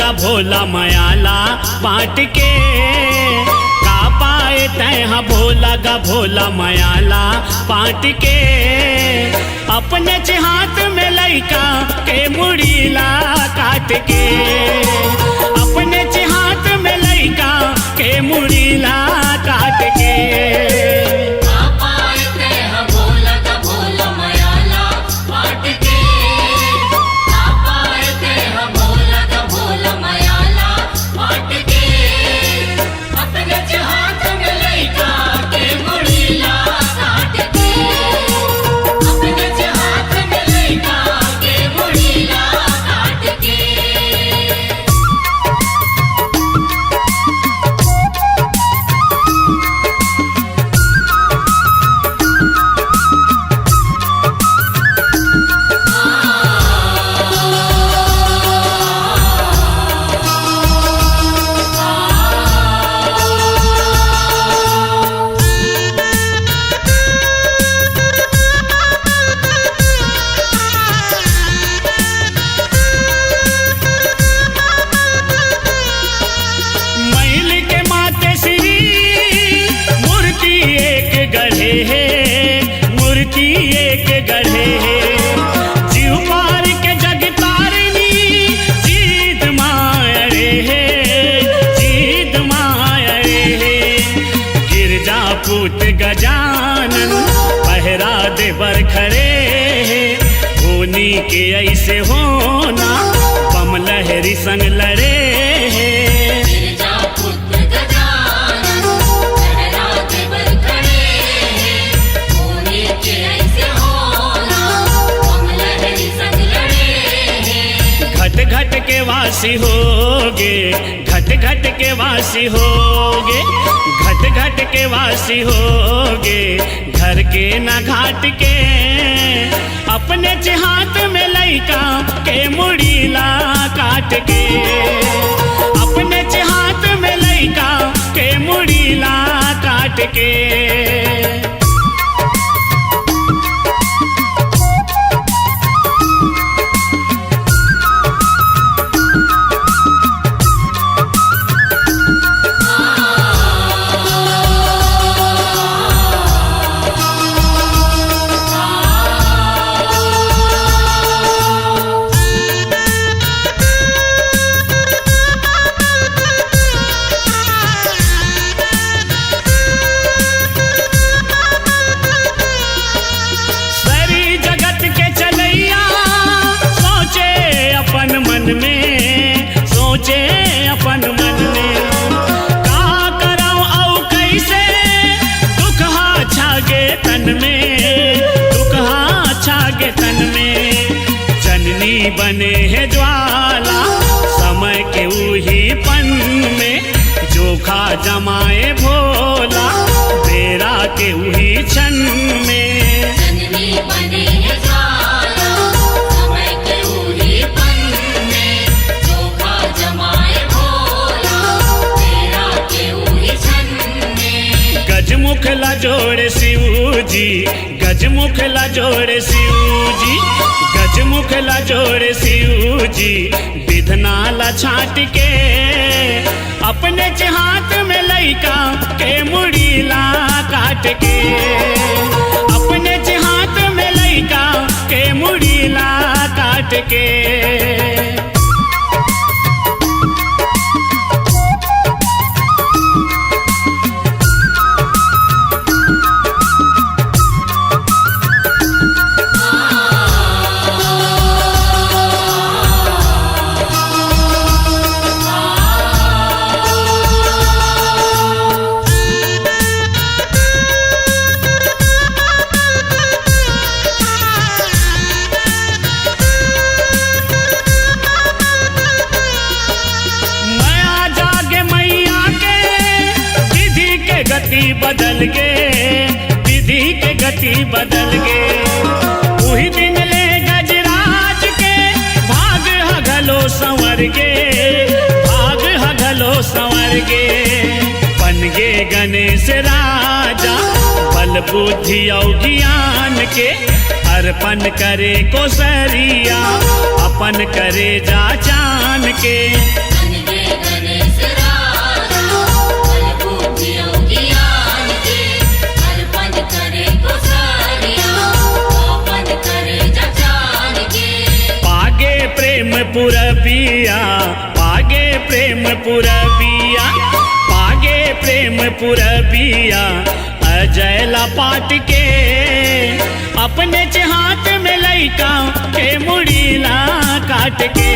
गा भोला मयाला बांट के, का पाए तैहा भोला गा भोला मयाला बांट के। अपने हाथ में लइका के मुड़ीला काट के, अपने हाथ में लइका के मुड़ीला काट के। मूर्ति एक गढ़े है, जीव पार के जग तारनी जीद मायरे है, जीद मायरे है। गिरजा पूत गजानन पहरा दे बर खड़े है, होनी के ऐसे होना बम लहरी संग लड़े है। घट के वासी होगे, घट घट के वासी होगे, घट घट के वासी होगे। घर के ना घाट के अपने हाथ में लइका के मुड़ीला काट के, अपने हाथ में लइका के मुड़ीला काट के। सोचे अपन मन में का कराऊं औ कैसे, दुख हा छागे तन में, दुख हा छागे तन में। जननी बने है ज्वाला समय के उही पन में, जोखा जमाए भोला बेरा के उही क्षण में। जननी बने है गजमुख ला जोड़े शिव जी, गजमुख ला जोड़े शिव जी, गजमुख ला जोड़े शिव जी। विधना ला छाट के अपने हाथ में लइका के मुड़ीला काट के, अपने हाथ में लइका के मुड़ीला काट के। गति बदल गे, विधि के गति बदल गे। वही दिन ले गजराज के भाग हगलो संवर गे, भाग हगलो संवर गे। बन गे गणेश राजा बल बुद्धि और ज्ञान के, अर्पण करे को सरिया अपन करे जा चान के। पुरबिया पागे प्रेम पुरबिया पागे प्रेम पुरबिया अजयला पाट के अपने हाथ में लइका के मुड़ीला काट के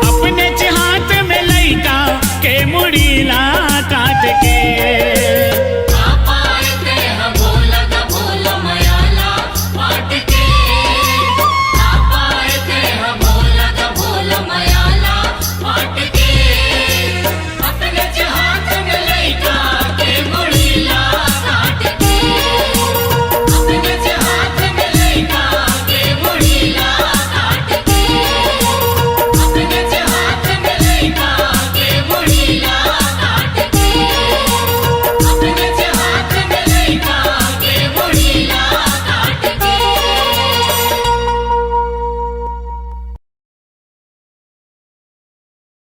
अपने हाथ में लइका के मुड़ीला